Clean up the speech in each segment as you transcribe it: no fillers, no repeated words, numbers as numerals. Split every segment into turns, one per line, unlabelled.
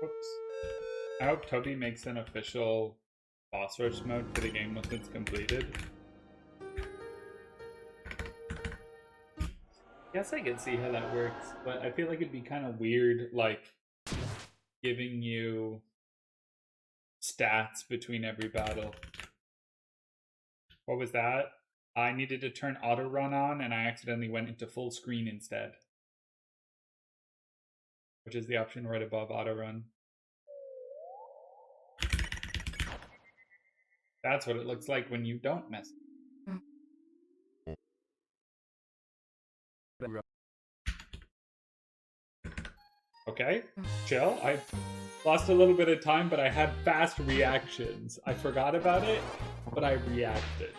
Whoops. I hope Toby makes an official boss rush mode for the game once it's completed. Guess I could see how that works, but I feel like it'd be kind of weird, like, giving you stats between every battle. What was that? I needed to turn auto run on and I accidentally went into full screen instead. Which is the option right above auto run. That's what it looks like when you don't mess. Okay, chill. I lost a little bit of time, but I had fast reactions. I forgot about it, but I reacted.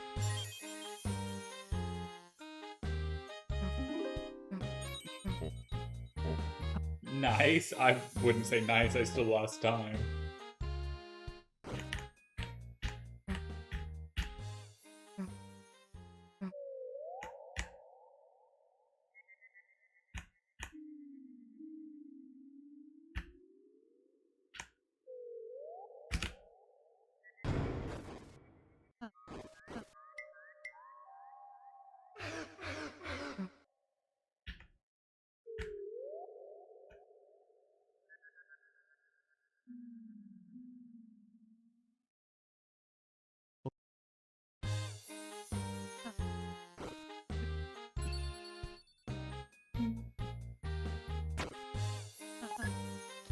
Nice. I wouldn't say nice, I still lost time.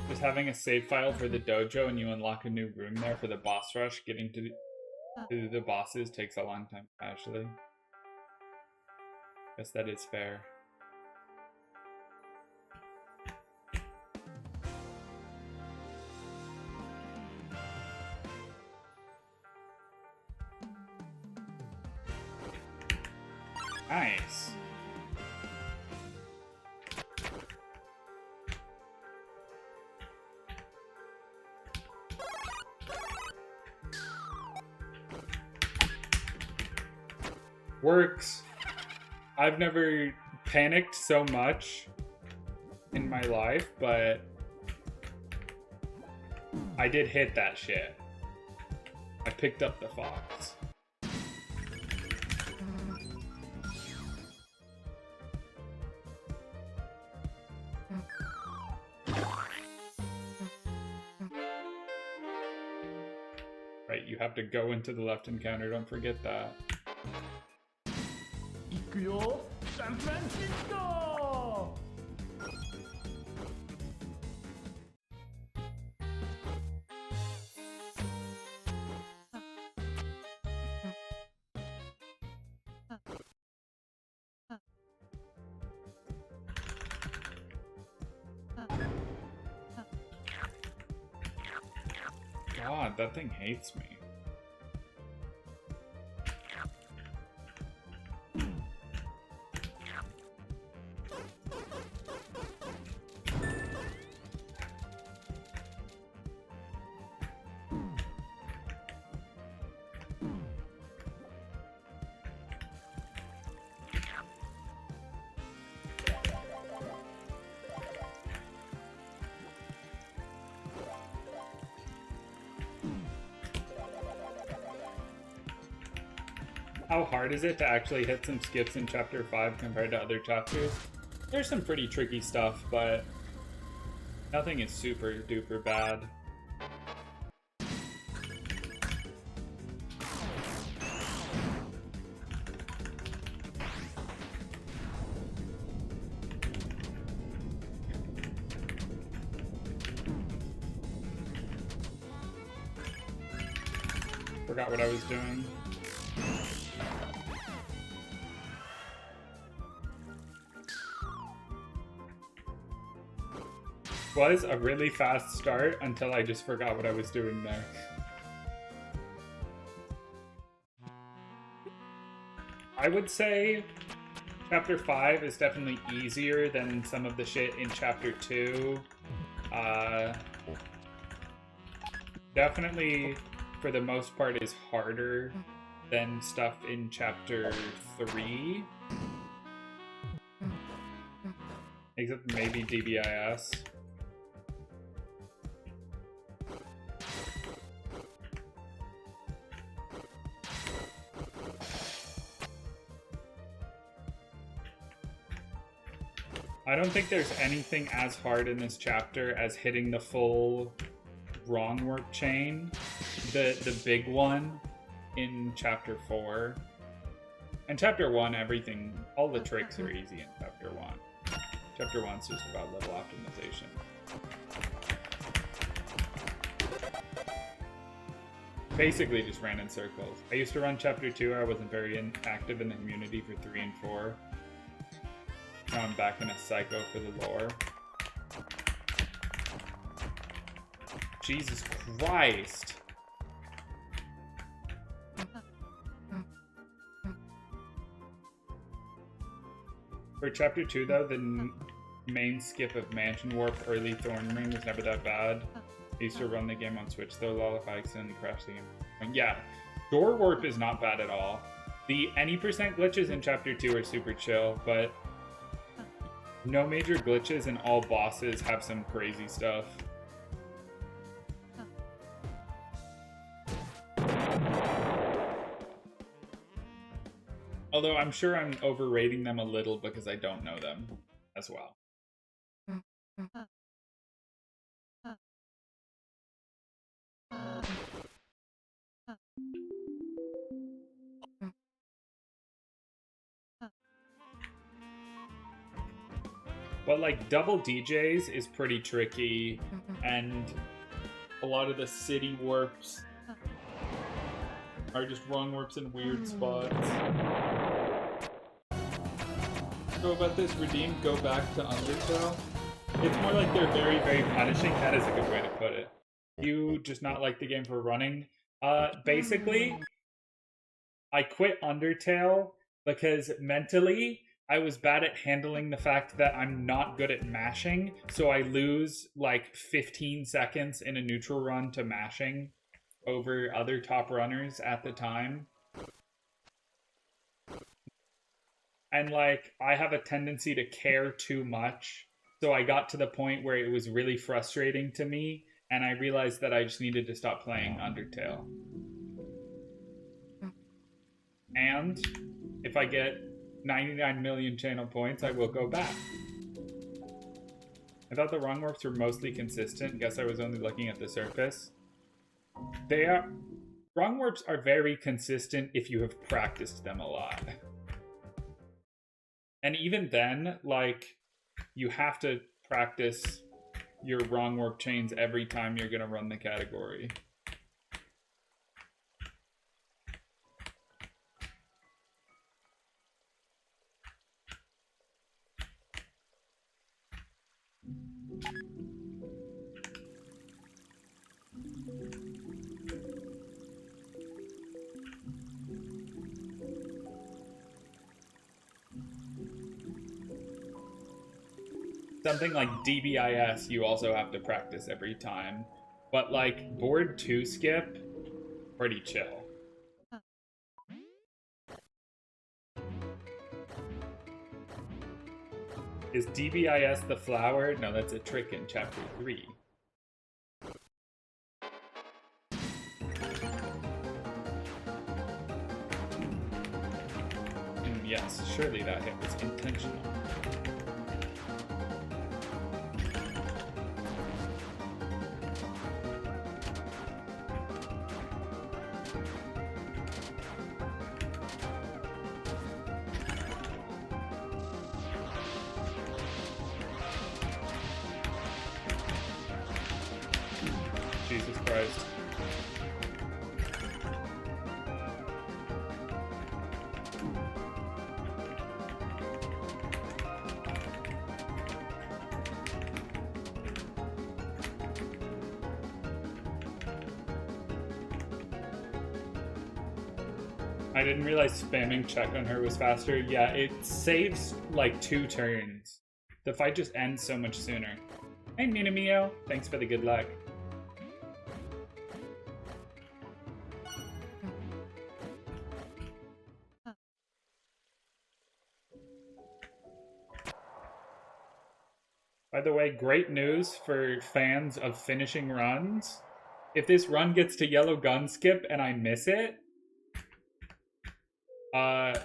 Just having a save file for the dojo and you unlock a new room there for the boss rush, getting to the bosses takes a long time, actually. Guess that is fair. Nice. Works. I've never panicked so much in my life, but I did hit that shit. I picked up the fox. Right, you have to go into the left encounter, don't forget that. San Francisco! God, that thing hates me. How hard is it to actually hit some skips in Chapter 5 compared to other chapters? There's some pretty tricky stuff, but nothing is super duper bad. Forgot what I was doing. Was a really fast start until I just forgot what I was doing there. I would say Chapter 5 is definitely easier than some of the shit in Chapter 2. Definitely, for the most part, is harder than stuff in Chapter 3. Except maybe DBIS. I don't think there's anything as hard in this chapter as hitting the full wrong warp chain, the big one in chapter 4. And chapter 1, everything, all the tricks are easy in chapter 1. Chapter 1's just about level optimization. Basically just ran in circles. I used to run chapter 2, I wasn't very active in the community for 3 and 4. Now I'm back in a psycho for the lore. Jesus Christ! For chapter 2 though, the main skip of Mansion Warp early Thorn Ring was never that bad. I used to run the game on Switch though, lol, if I accidentally crashed the game. Yeah, Door Warp is not bad at all. The any percent glitches in chapter 2 are super chill, but no major glitches and all bosses have some crazy stuff. Although I'm sure I'm overrating them a little because I don't know them as well. But like double DJs is pretty tricky, and a lot of the city warps are just wrong warps in weird spots. So about this redeem, go back to Undertale. It's more like they're very, very punishing. That is a good way to put it. You just not like the game for running. Basically, I quit Undertale because mentally I was bad at handling the fact that I'm not good at mashing, so I lose like 15 seconds in a neutral run to mashing over other top runners at the time. And like, I have a tendency to care too much, so I got to the point where it was really frustrating to me, and I realized that I just needed to stop playing Undertale. And if I get 99 million channel points, I will go back. I thought the wrong warps were mostly consistent. Guess I was only looking at the surface. Wrong warps are very consistent if you have practiced them a lot. And even then, like, you have to practice your wrong warp chains every time you're gonna run the category. Something like DBIS you also have to practice every time. But like board 2 skip, pretty chill. Is DBIS the flower? No, that's a trick in chapter 3. And yes, surely that hit was intentional. Jesus Christ. I didn't realize spamming check on her was faster. Yeah, it saves like 2 turns. The fight just ends so much sooner. Hey, Minamio. Thanks for the good luck. By the way, great news for fans of finishing runs. If this run gets to yellow gun skip and I miss it, I'm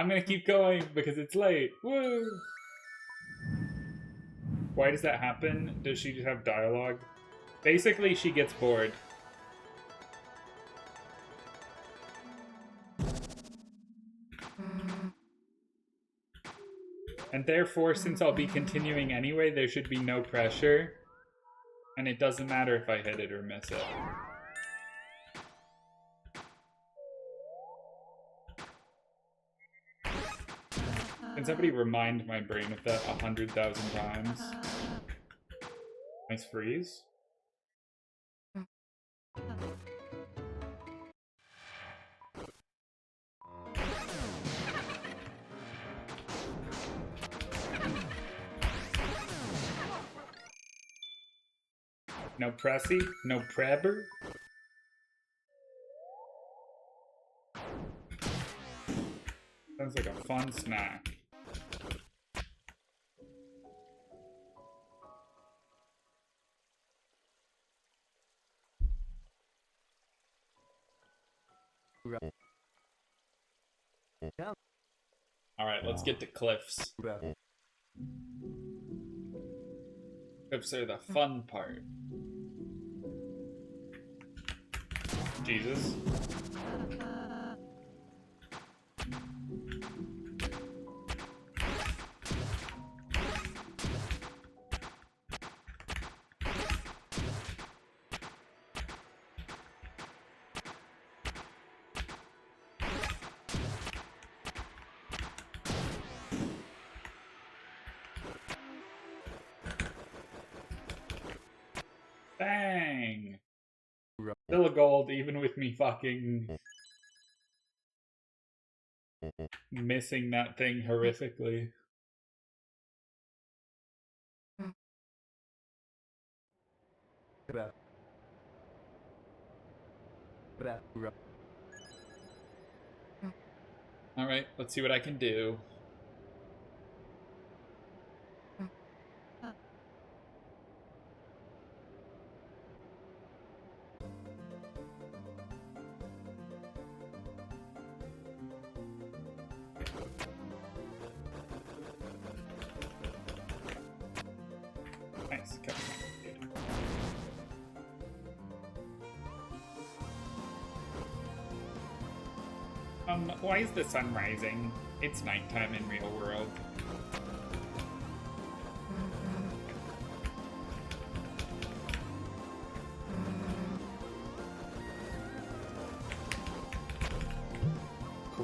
gonna keep going because it's late. Woo! Why does that happen? Does she just have dialogue? Basically, she gets bored. And therefore, since I'll be continuing anyway, there should be no pressure. And it doesn't matter if I hit it or miss it. Can somebody remind my brain of that 100,000 times? Nice freeze. No pressy? No prebber? Sounds like a fun snack. Alright, let's get to cliffs. Cliffs are the fun part. Jesus. Bang! Still a gold, even with me fucking missing that thing horrifically. Alright, let's see what I can do. Nice, come on. Why is the sun rising? It's nighttime in real world.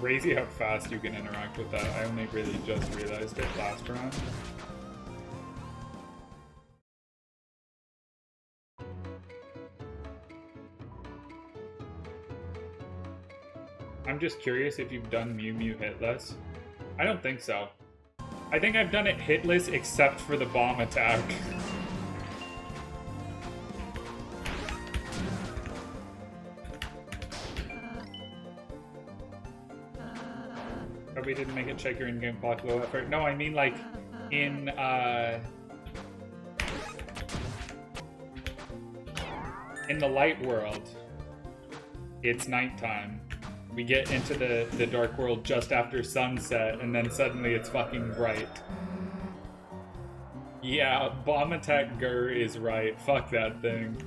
Crazy how fast you can interact with that. I only really just realized it last round. I'm just curious if you've done Mew Mew hitless. I don't think so. I think I've done it hitless except for the bomb attack. We didn't make it check your in-game block low effort. No, I mean like in the light world, it's nighttime. We get into the dark world just after sunset, and then suddenly it's fucking bright. Yeah, bomb attack Gur is right. Fuck that thing.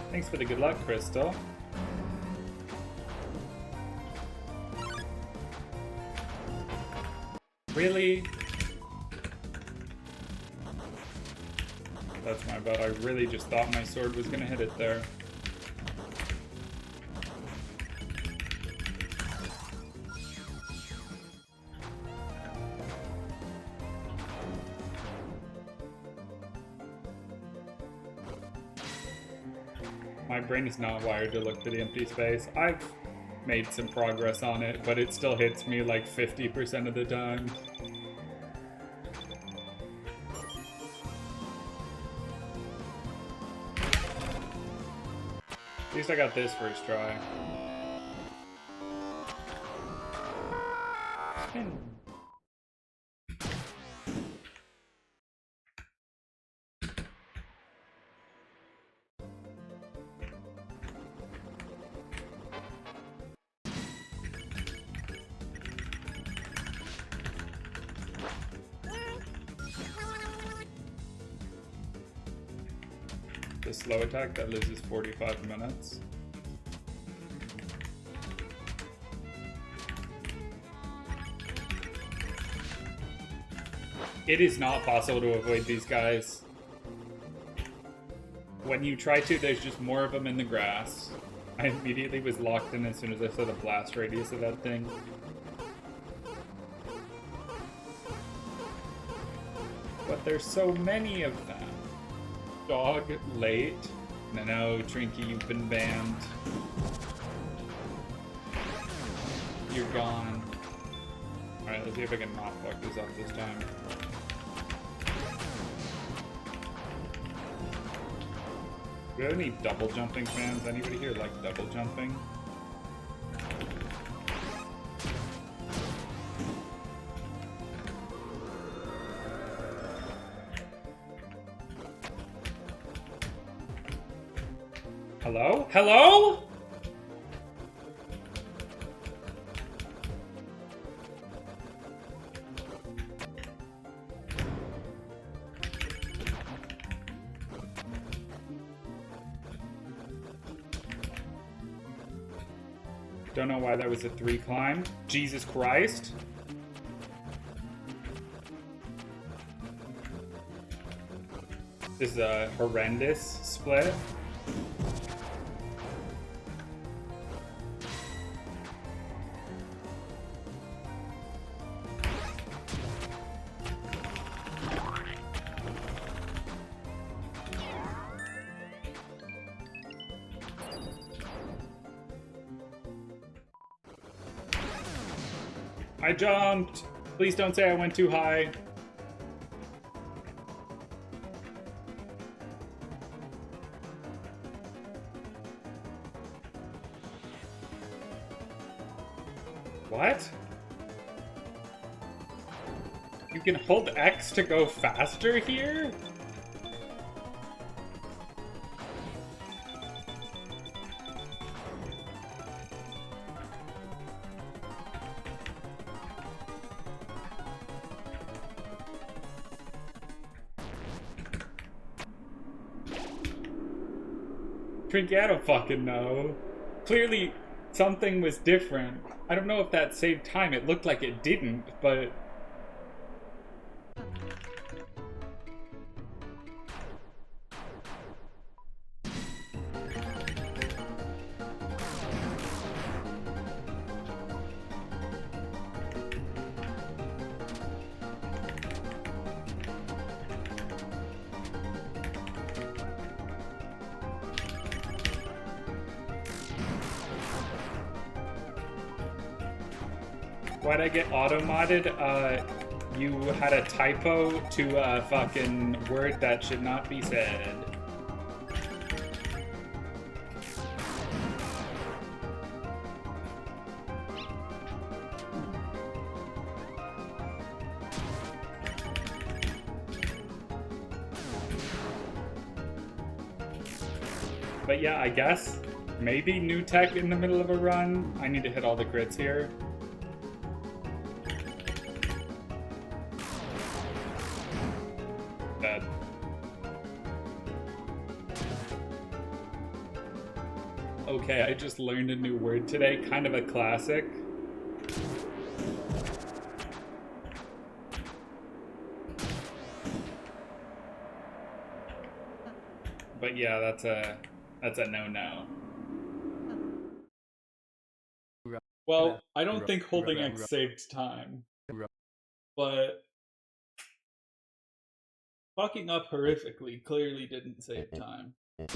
Thanks for the good luck, Crystal. Really? That's my bad. I really just thought my sword was gonna hit it there. My brain is not wired to look for the empty space. I've made some progress on it, but it still hits me like 50% of the time. At least I got this first try. Spin. a slow attack that loses 45 minutes. It is not possible to avoid these guys. When you try to, there's just more of them in the grass. I immediately was locked in as soon as I saw the blast radius of that thing. But there's so many of them. Dog late. No, Trinky, you've been banned. You're gone. Alright, let's see if I can not fuck this up this time. Do we have any double jumping fans? Anybody here like double jumping? Hello? Hello? Don't know why that was a 3 climb. Jesus Christ. This is a horrendous split. I jumped! Please don't say I went too high. What? You can hold X to go faster here? Trinky, I don't fucking know. Clearly, something was different. I don't know if that saved time. It looked like it didn't, but... Why'd I get auto-modded? You had a typo to a fucking word that should not be said. But yeah, I guess maybe new tech in the middle of a run. I need to hit all the crits here. Dead. Okay, I just learned a new word today, kind of a classic. But yeah, that's a no-no. Well, I don't think holding X saved time. But fucking up horrifically clearly didn't save time. This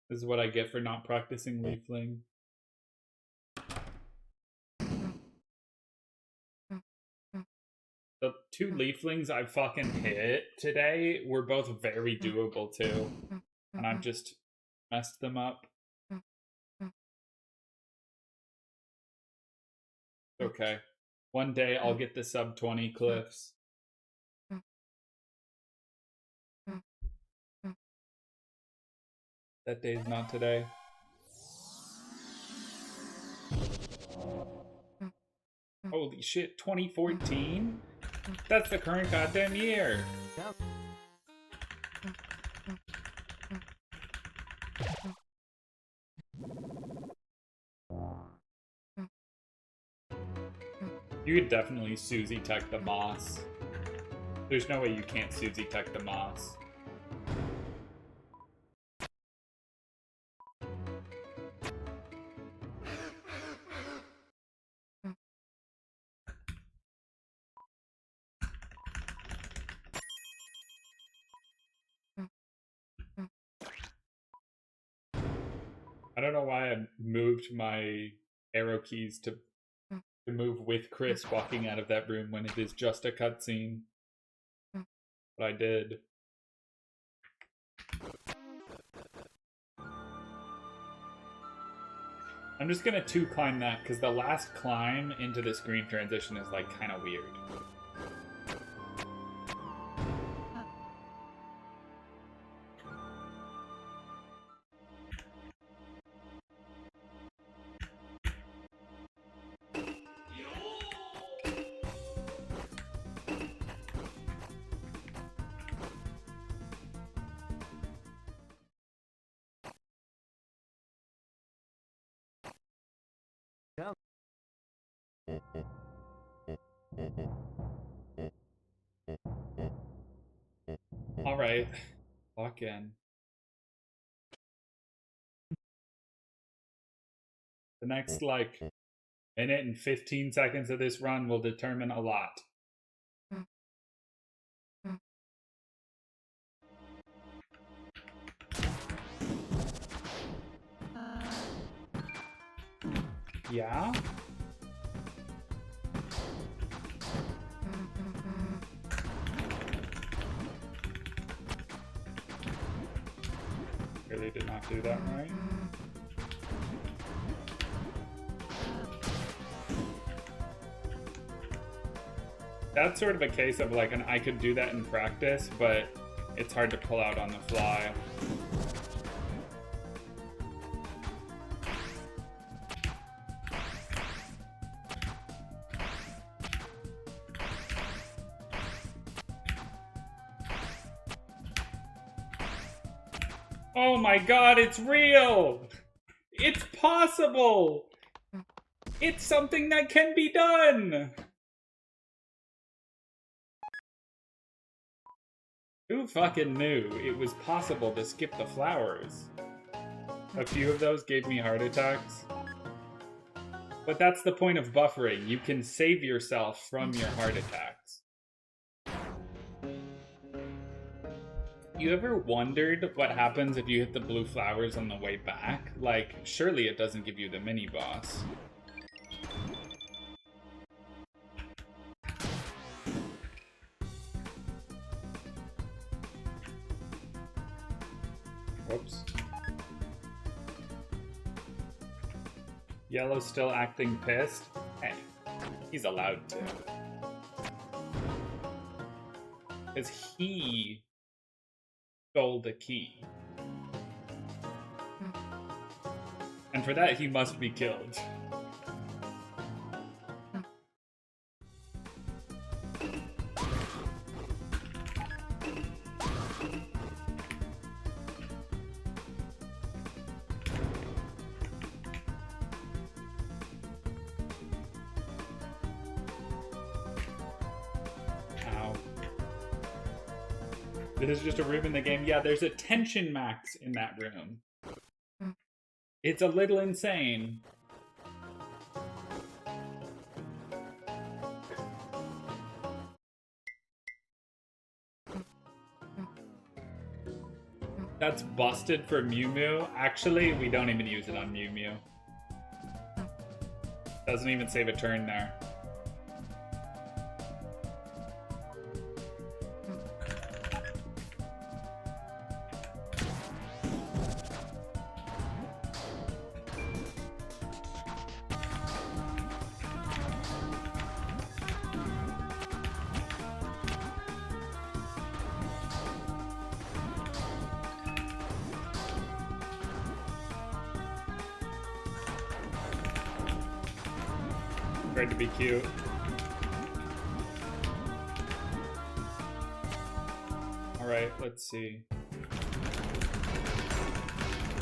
is what I get for not practicing leafling. The 2 leaflings I fucking hit today were both very doable too. And I've just messed them up. Okay. One day I'll get the sub 20 cliffs. That day's not today. Holy shit, 2014? That's the current goddamn year. You could definitely Susie Tech the Moss. There's no way you can't Susie Tech the Moss. I don't know why I moved my arrow keys to move with Chris walking out of that room when it is just a cutscene. But I did. I'm just gonna 2 climb that because the last climb into this green transition is like kind of weird. Alright, lock in. The next, like, minute and 15 seconds of this run will determine a lot. Yeah? Really did not do that right. That's sort of a case of like I could do that in practice, but it's hard to pull out on the fly. Oh my god, it's real! It's possible! It's something that can be done! Who fucking knew it was possible to skip the flowers? A few of those gave me heart attacks. But that's the point of buffering. You can save yourself from your heart attacks. You ever wondered what happens if you hit the blue flowers on the way back? Like, surely it doesn't give you the mini-boss. Whoops. Yellow's still acting pissed? Hey, he's allowed to. Because he stole the key. And for that, he must be killed. This is just a room in the game. Yeah, there's a tension max in that room. It's a little insane. That's busted for Mew Mew. Actually, we don't even use it on Mew Mew. Doesn't even save a turn there. tried to be cute. Alright, let's see.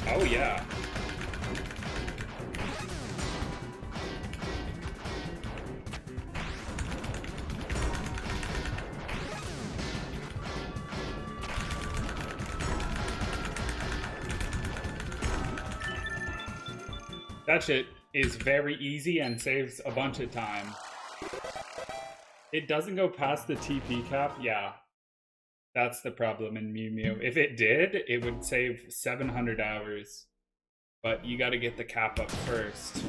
Oh yeah. That shit is very easy and saves a bunch of time. It doesn't go past the TP cap? Yeah. That's the problem in Mew Mew. If it did, it would save 700 hours. But you gotta get the cap up first.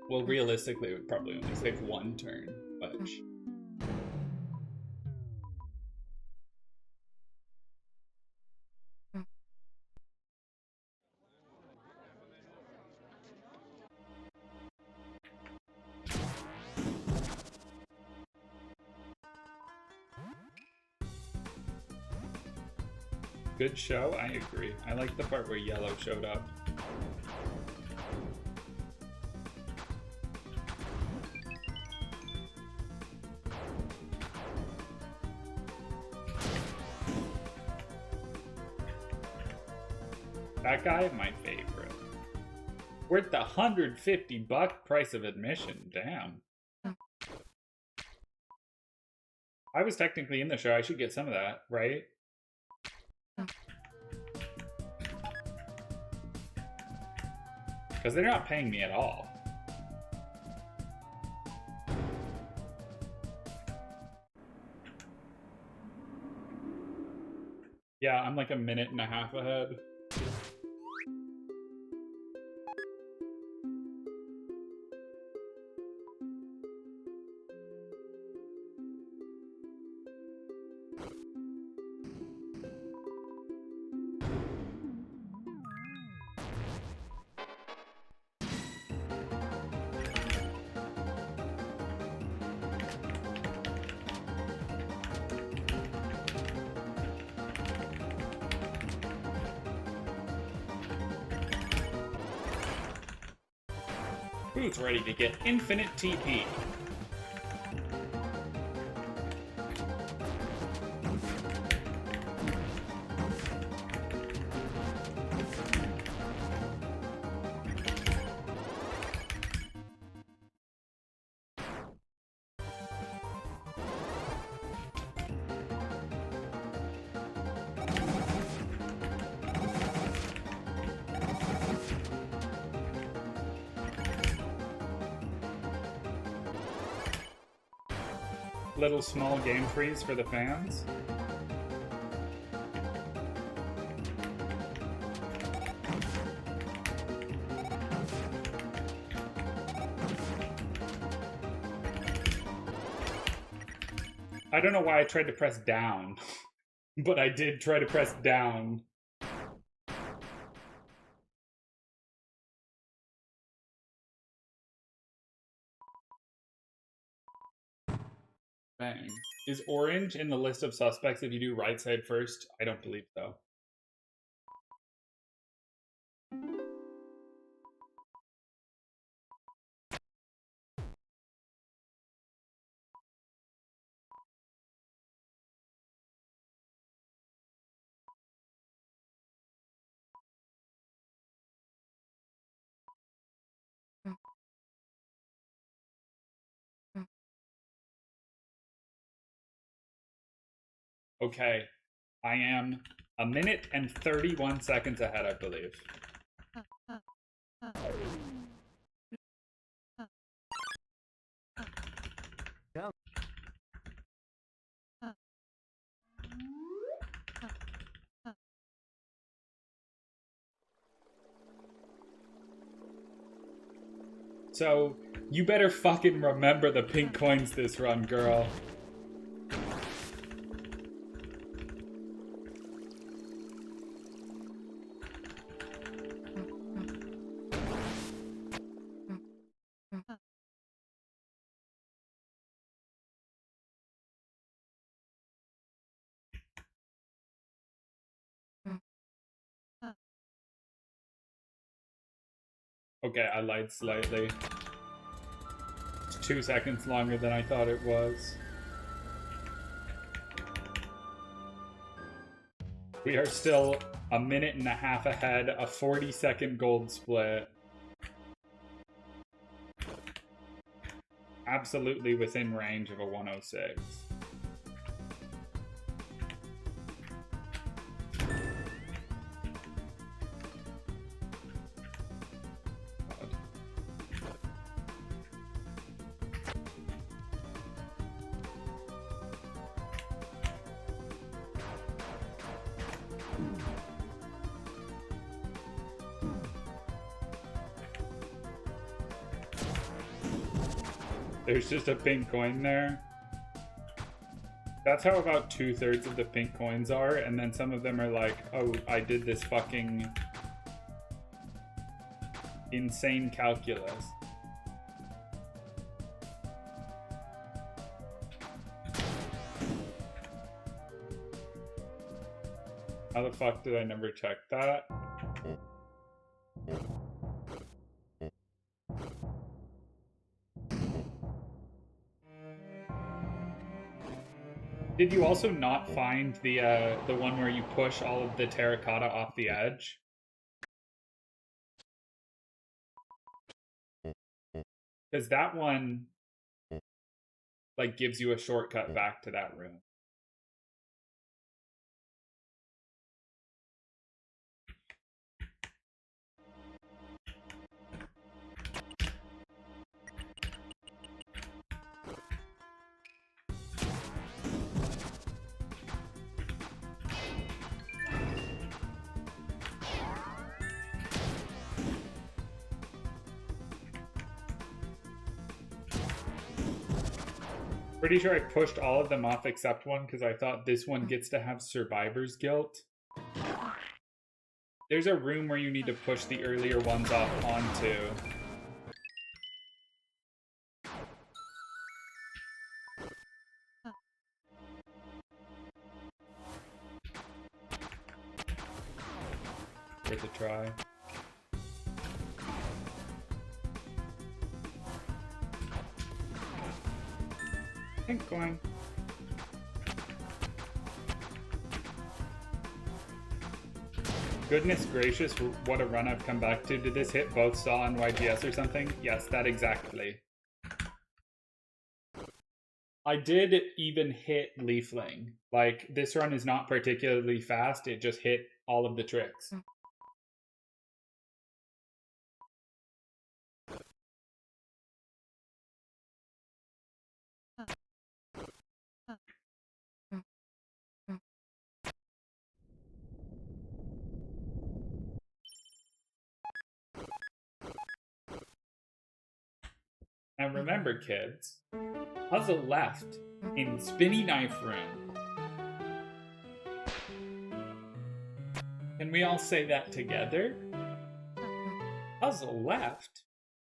Well, realistically, it would probably only save one turn, but... Good show? I agree. I like the part where Yellow showed up. That guy, my favorite. Worth the $150 price of admission. Damn. I was technically in the show. I should get some of that, right? Because they're not paying me at all. Yeah, I'm like a minute and a half ahead. Who's ready to get infinite TP? Little small game freeze for the fans. I don't know why I tried to press down, but I did try to press down. Bang. Is orange in the list of suspects if you do right side first? I don't believe so. Okay, I am a minute and 31 seconds ahead, I believe. So, you better fucking remember the pink coins this run, girl. Okay, I lied slightly. It's 2 seconds longer than I thought it was. We are still a minute and a half ahead, a 40-second gold split. Absolutely within range of a 106. There's just a pink coin there. That's how about 2/3 of the pink coins are, and then some of them are like, oh, I did this fucking insane calculus. How the fuck did I never check that? Did you also not find the one where you push all of the terracotta off the edge? Because that one, like, gives you a shortcut back to that room. Pretty sure I pushed all of them off except one because I thought this one gets to have survivor's guilt. There's a room where you need to push the earlier ones off onto. Worth a try. Pink coin. Goodness gracious, what a run I've come back to. Did this hit both Saw and YGS or something? Yes, that exactly. I did even hit Leafling. Like, this run is not particularly fast, it just hit all of the tricks. Now remember, kids, puzzle left in spinny knife room. Can we all say that together? Puzzle left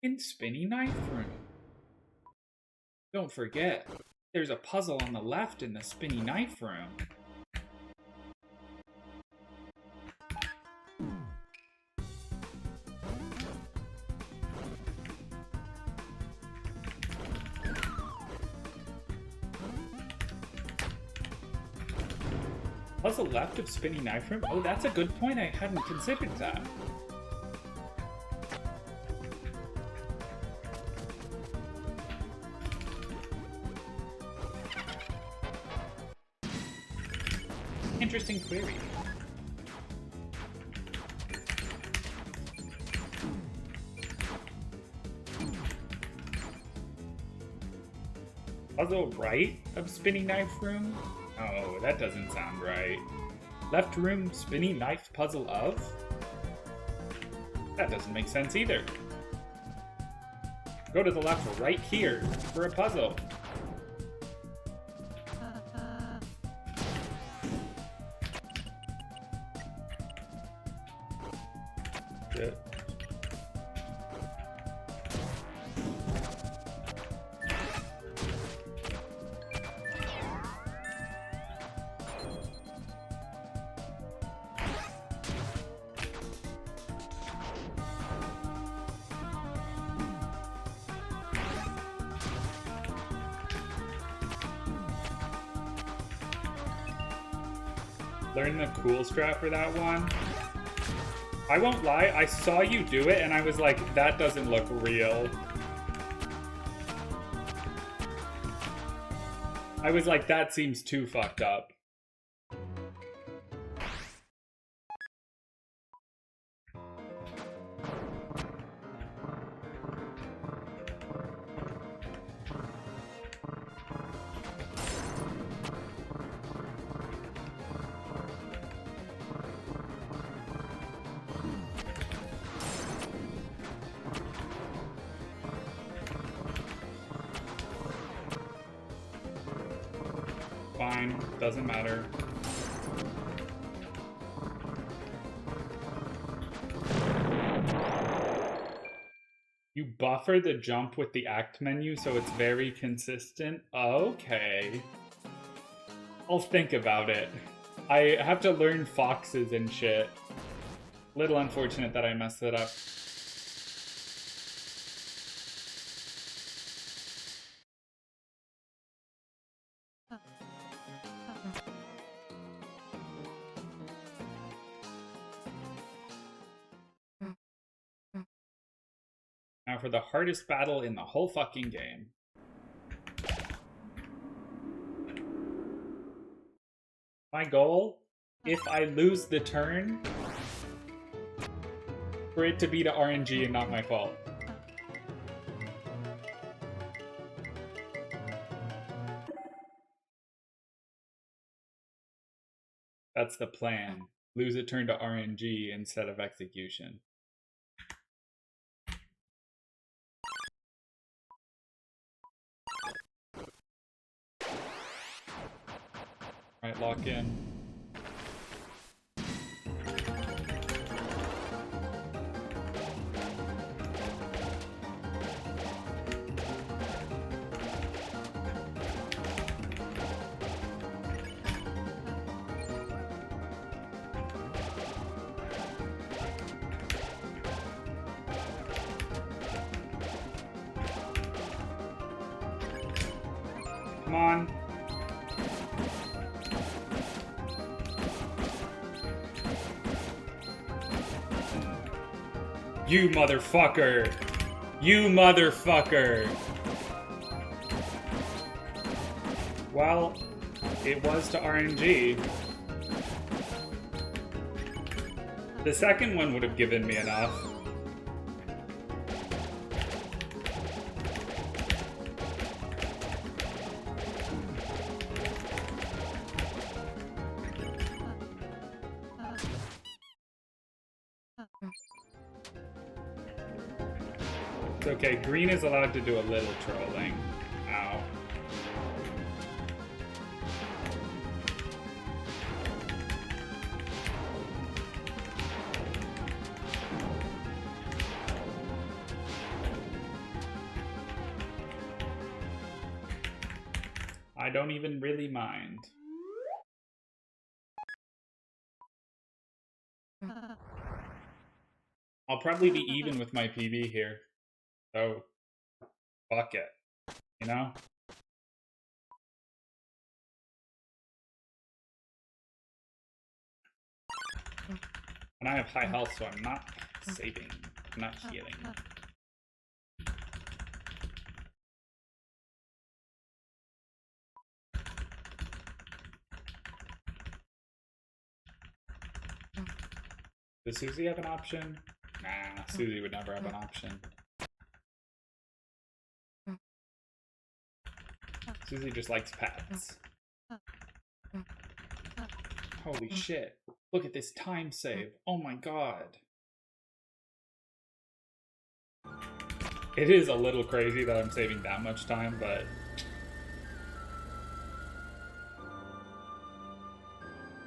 in spinny knife room. Don't forget, there's a puzzle on the left in the spinny knife room. Puzzle left of spinny knife room? Oh, that's a good point. I hadn't considered that. Interesting query. Puzzle right of spinny knife room? Oh, that doesn't sound right. Left room spinny knife puzzle of? That doesn't make sense either. Go to the left right here for a puzzle. Shit. Learn the cool strat for that one. I won't lie, I saw you do it and I was like, that doesn't look real. I was like, that seems too fucked up. Fine, doesn't matter. You buffer the jump with the act menu so it's very consistent? Okay. I'll think about it. I have to learn foxes and shit. Little unfortunate that I messed it up. Now for the hardest battle in the whole fucking game. My goal, if I lose the turn, for it to be to RNG and not my fault. That's the plan. Lose a turn to RNG instead of execution. Alright, lock in. Come on. You motherfucker. You motherfucker. Well, it was to RNG. The second one would have given me enough. It's okay, green is allowed to do a little trolling. Ow. I don't even really mind. I'll probably be even with my PB here. So, fuck it. You know? And I have high health, so I'm not saving. I'm not healing. Does Susie have an option? Nah, Susie would never have an option. Susie just likes pets. Holy shit. Look at this time save. Oh my god. It is a little crazy that I'm saving that much time, but...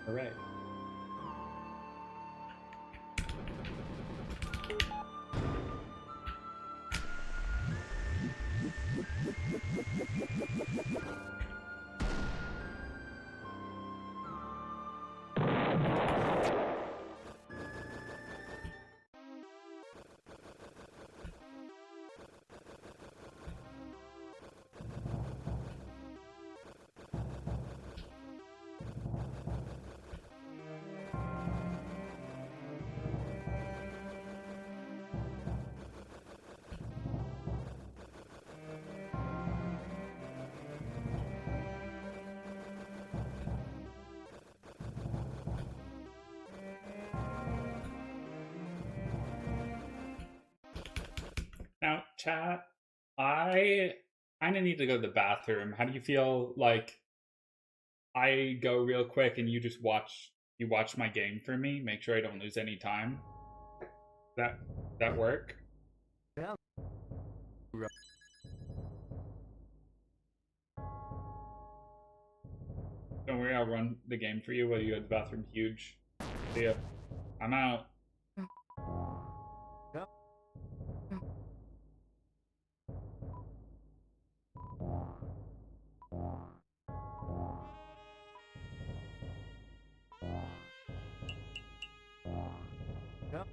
hooray. chat. I kind of need to go to the bathroom. How do you feel like I go real quick and you watch my game for me? Make sure I don't lose any time. That work?
Yeah.
Don't worry, I'll run the game for you while you go to the bathroom. Huge. See ya. I'm out.
Yep. Yep.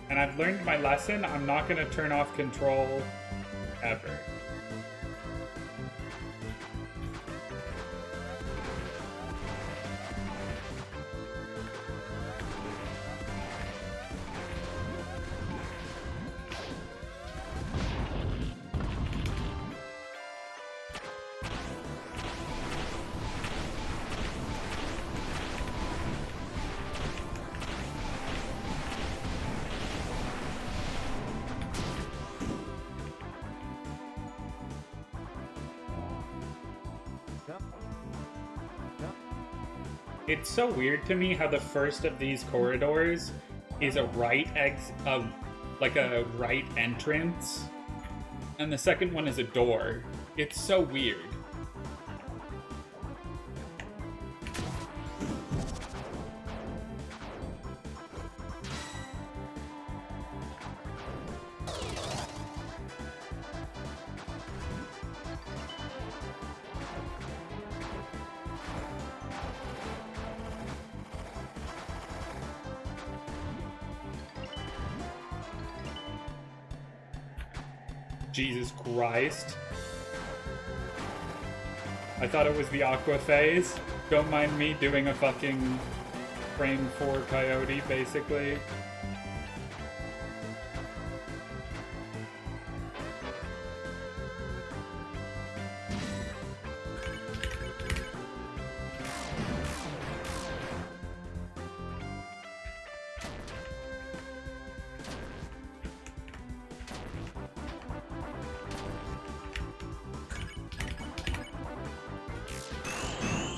And I've learned my lesson. I'm not going to turn off control ever. It's so weird to me how the first of these corridors is a right entrance, and the second one is a door. It's so weird. Jesus Christ. I thought it was the Aqua phase. Don't mind me doing a fucking frame 4 coyote, basically.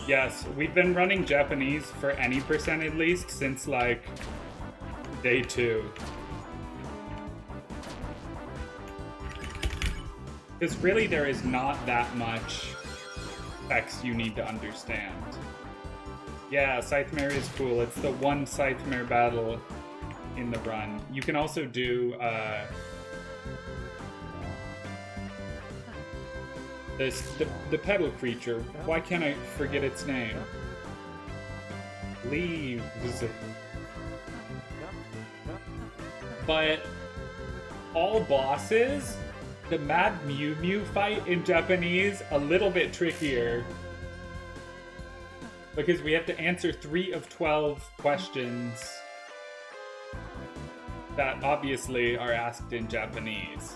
Yes, we've been running Japanese for any percent at least since like day 2. Because really there is not that much text you need to understand. Yeah, Scythemare is cool. It's the one Scythemare battle in the run. You can also do the pedal creature. Why can't I forget its name? Leaves. But all bosses, the Mad Mew Mew fight in Japanese, a little bit trickier. Because we have to answer 3 of 12 questions that obviously are asked in Japanese.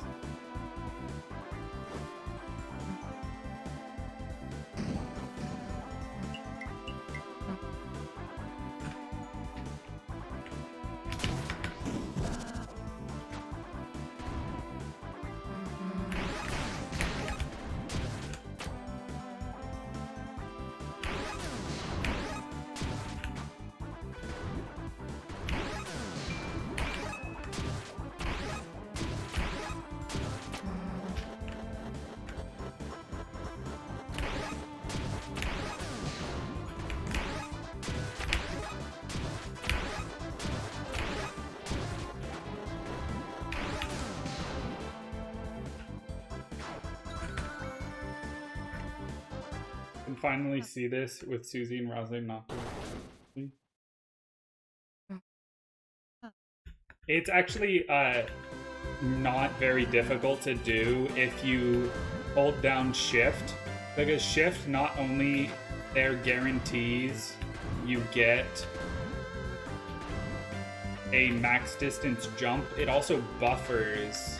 finally see this with Susie and Rosie not doing it. It's actually not very difficult to do if you hold down shift, because shift not only there guarantees you get a max distance jump, it also buffers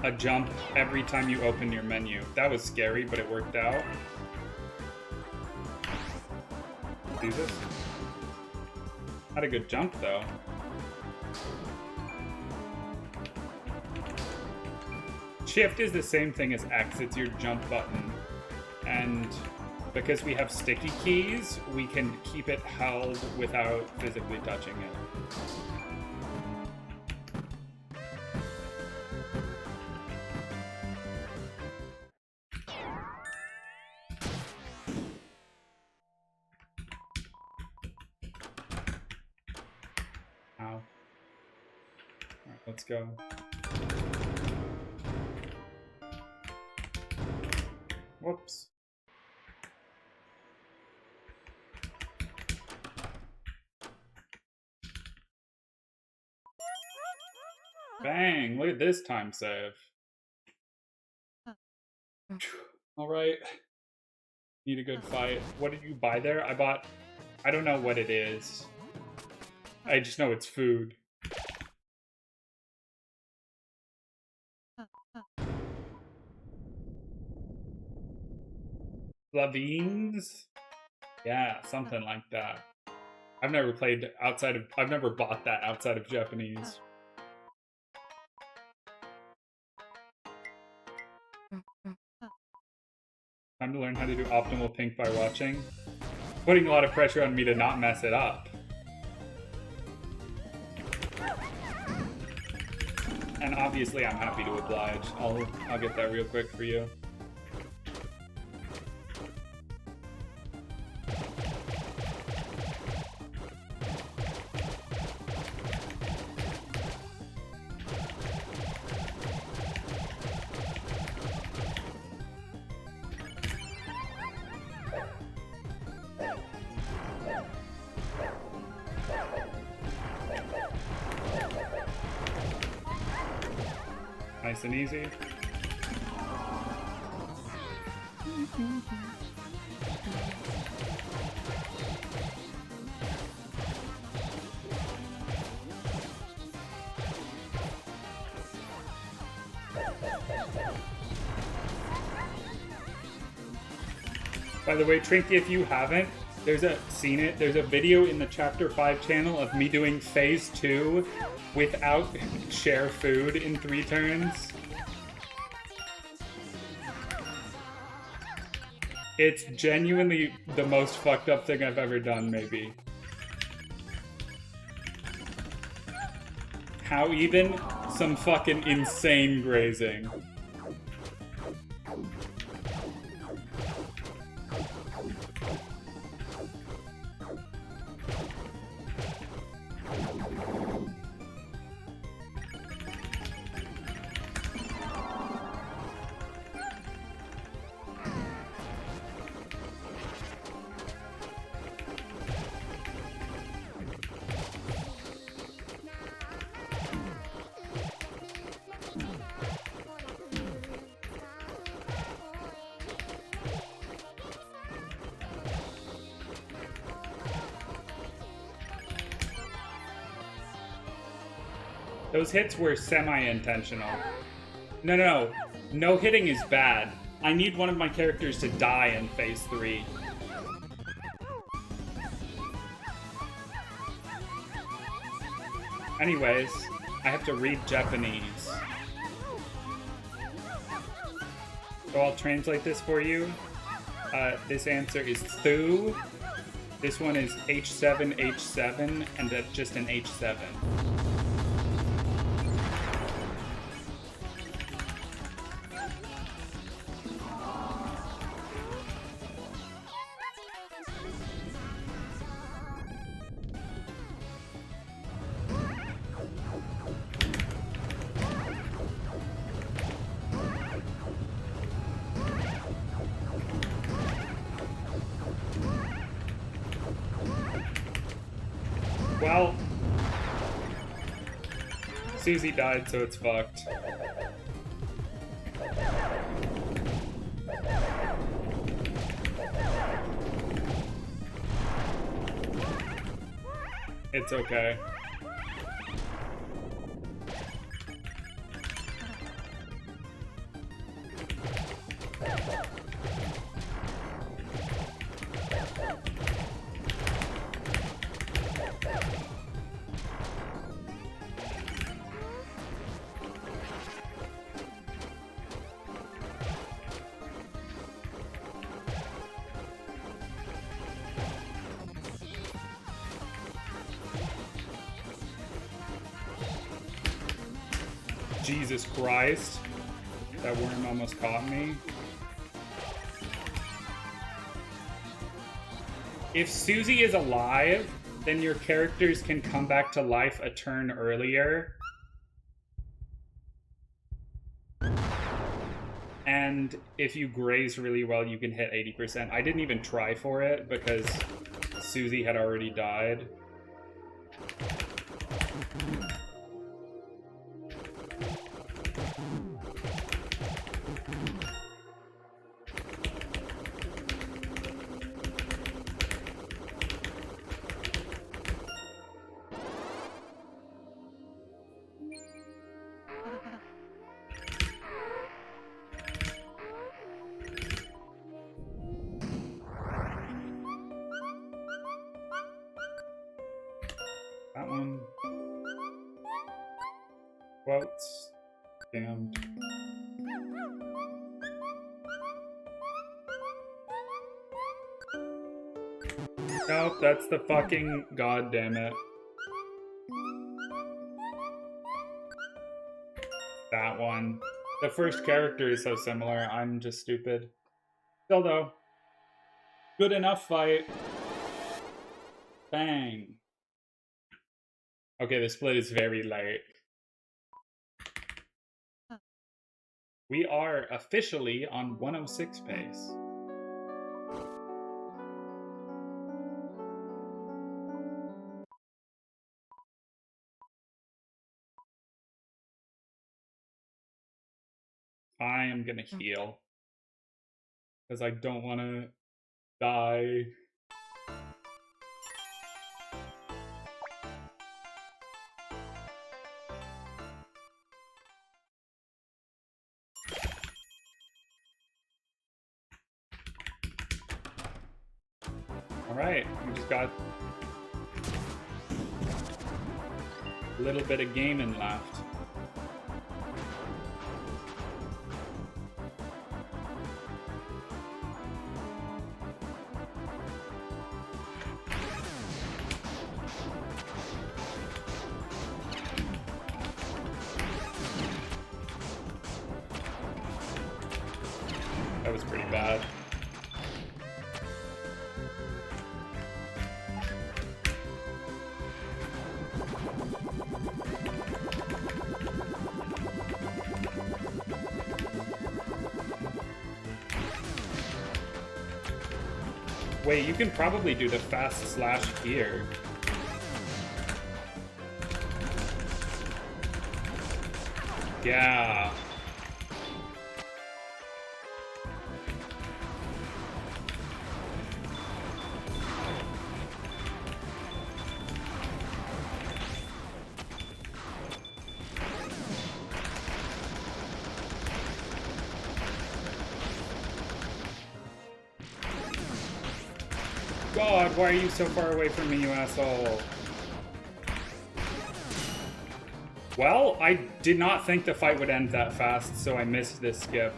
a jump every time you open your menu. That was scary, but it worked out. Jesus. Had a good jump, though. Shift is the same thing as X, it's your jump button. And because we have sticky keys, we can keep it held without physically touching it. Ow. Alright, let's go. Whoops. Bang! Look at this time save. Alright. Need a good fight. What did you buy there? I don't know what it is. I just know it's food. Lavines? Yeah, something like that. I've never bought that outside of Japanese. Time to learn how to do optimal pink by watching. Putting a lot of pressure on me to not mess it up. And obviously I'm happy to oblige. I'll get that real quick for you. Nice and easy. By the way, Trinky, if you haven't, there's a video in the Chapter 5 channel of me doing Phase 2 without share food in 3 turns. It's genuinely the most fucked up thing I've ever done, maybe. How even? Some fucking insane grazing. Those hits were semi-intentional. No. No hitting is bad. I need one of my characters to die in Phase 3. Anyways, I have to read Japanese. So I'll translate this for you. This answer is Thu. This one is H7, H7, and that's just an H7. Well, Susie died, so it's fucked. It's okay. Jesus Christ. That worm almost caught me. If Susie is alive, then your characters can come back to life a turn earlier. And if you graze really well, you can hit 80%. I didn't even try for it because Susie had already died. That one. Quotes. Damned. Nope, that's the fucking... God damn it. That one. The first character is so similar, I'm just stupid. Still though. Good enough fight. Bang. Okay, the split is very late. We are officially on 106 pace. I am gonna heal. Because I don't want to die. Alright, we just got a little bit of gaming left. That was pretty bad. Wait, you can probably do the fast slash here. Yeah. God, why are you so far away from me, you asshole? Well, I did not think the fight would end that fast, so I missed this skip.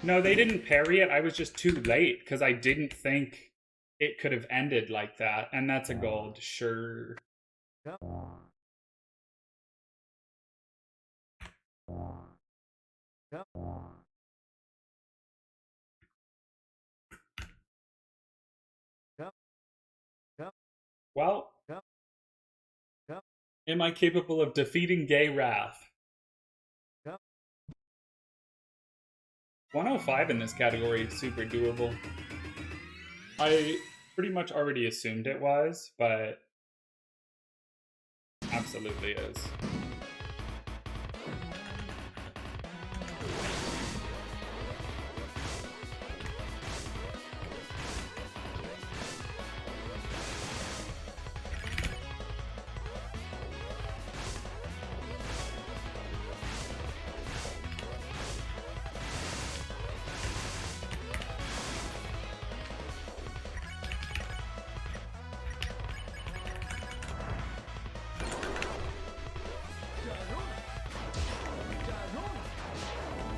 No, they didn't parry it. I was just too late because I didn't think it could have ended like that. And that's a gold, sure.
Yep. Yep. Yep. Yep.
Well,
Yep.
Am I capable of defeating Gay Wrath?
Yep.
105 in this category is super doable. I pretty much already assumed it was, but absolutely is.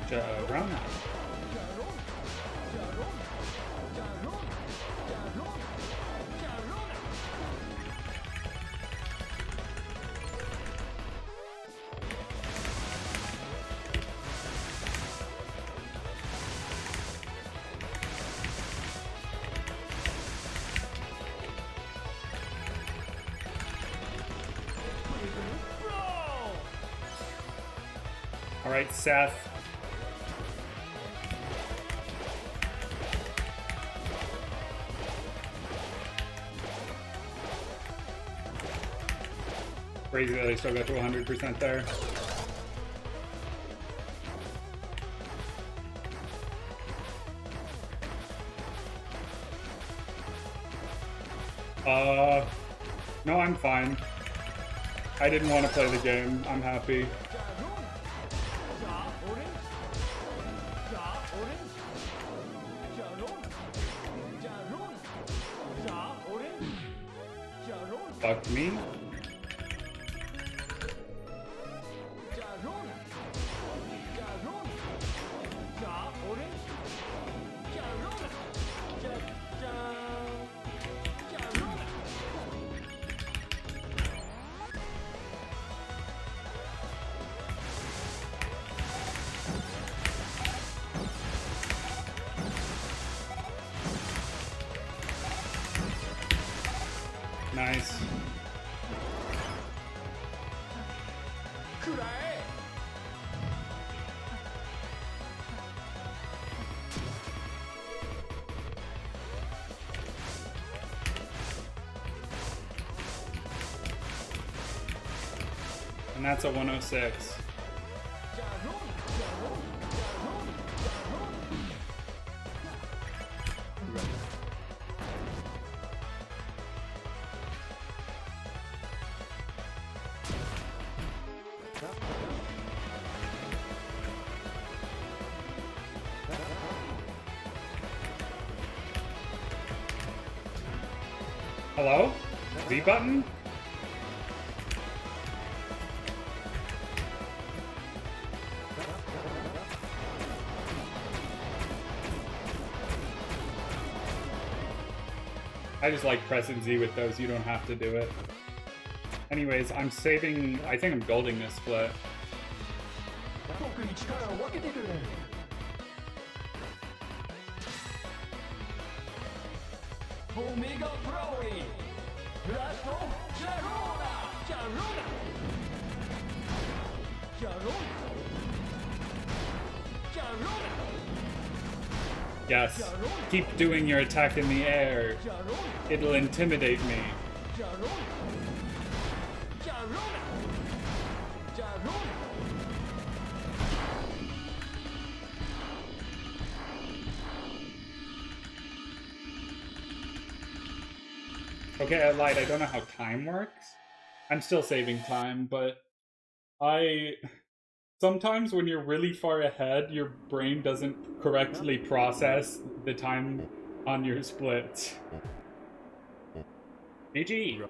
Jarona. All right, Seth. Crazy that I still got to 100% there. No, I'm fine. I didn't want to play the game. I'm happy. Fuck me. Nice. And that's a 106. Hello? B button? I just like pressing Z with those, you don't have to do it. Anyways, I'm saving, I think I'm golding this split. Yes, keep doing your attack in the air. It'll intimidate me. Okay, I lied. I don't know how time works. I'm still saving time, but sometimes when you're really far ahead, your brain doesn't correctly process the time on your splits. GG.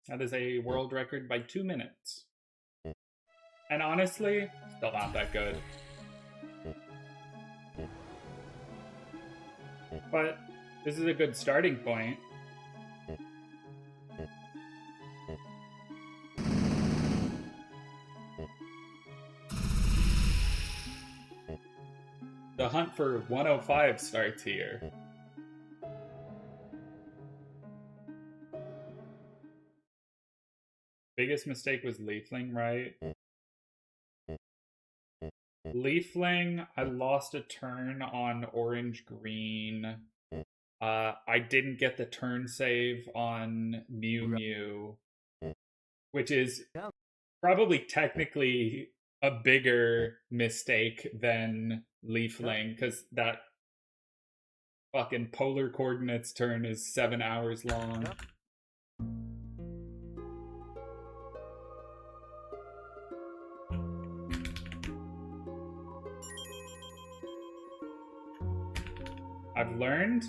That is a world record by 2 minutes. And honestly, still not that good. But this is a good starting point. The hunt for 105 starts here. Biggest mistake was leafling, right? Leafling, I lost a turn on orange-green. I didn't get the turn save on Mew Mew, which is probably technically a bigger mistake than leafling, because that fucking polar coordinates turn is 7 hours long. I've learned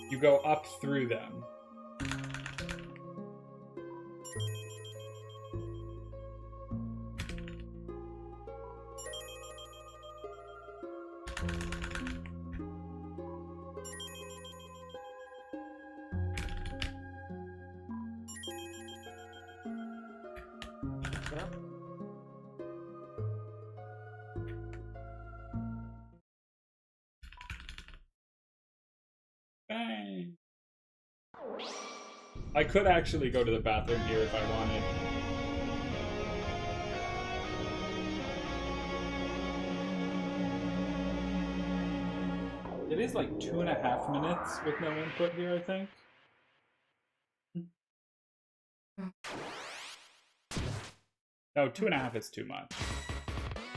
you go up through them. Bang. I could actually go to the bathroom here if I wanted. It is like 2.5 minutes with no input here, I think. No, 2.5 is too much.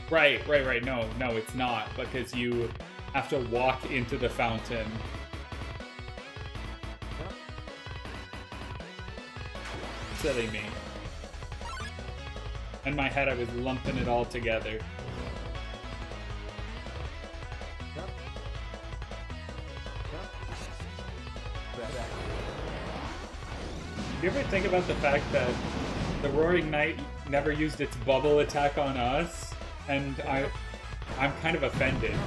Right. No, it's not, because you have to walk into the fountain. Silly me. In my head, I was lumping it all together. Do you ever think about the fact that the Roaring Knight never used its bubble attack on us? And I'm kind of offended.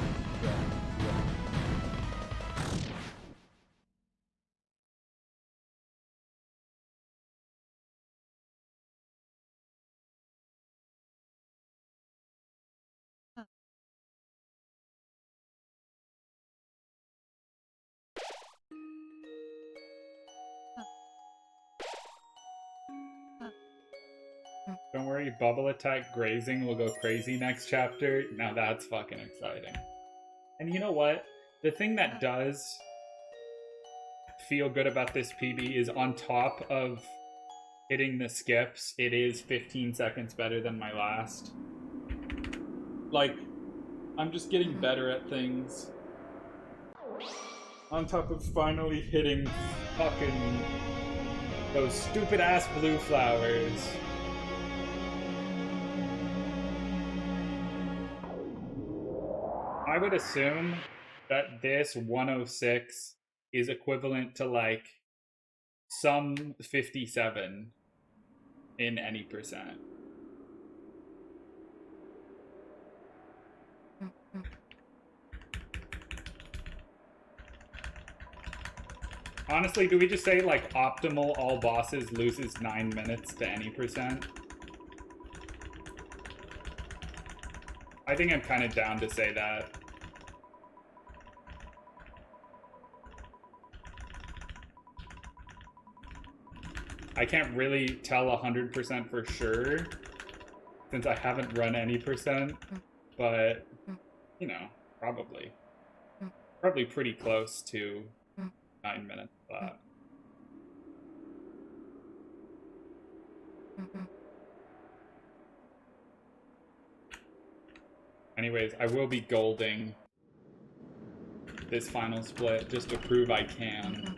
Don't worry, bubble attack grazing will go crazy next chapter. Now that's fucking exciting. And you know what? The thing that does feel good about this PB is on top of hitting the skips, it is 15 seconds better than my last. Like, I'm just getting better at things. On top of finally hitting fucking those stupid ass blue flowers. I would assume that this 106 is equivalent to like some 57 in any percent. Honestly, do we just say like optimal all bosses loses 9 minutes to any percent? I think I'm kind of down to say that. I can't really tell 100% for sure since I haven't run any percent, but you know, probably pretty close to 9 minutes flat. Anyways, I will be golding this final split just to prove I can.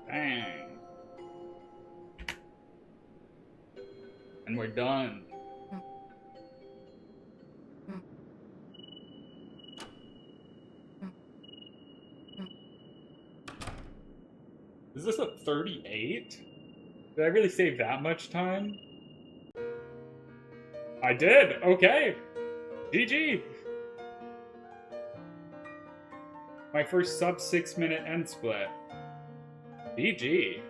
Bang. And we're done. 38? Did I really save that much time? I did! Okay! GG! My first sub 6 minute end split. GG.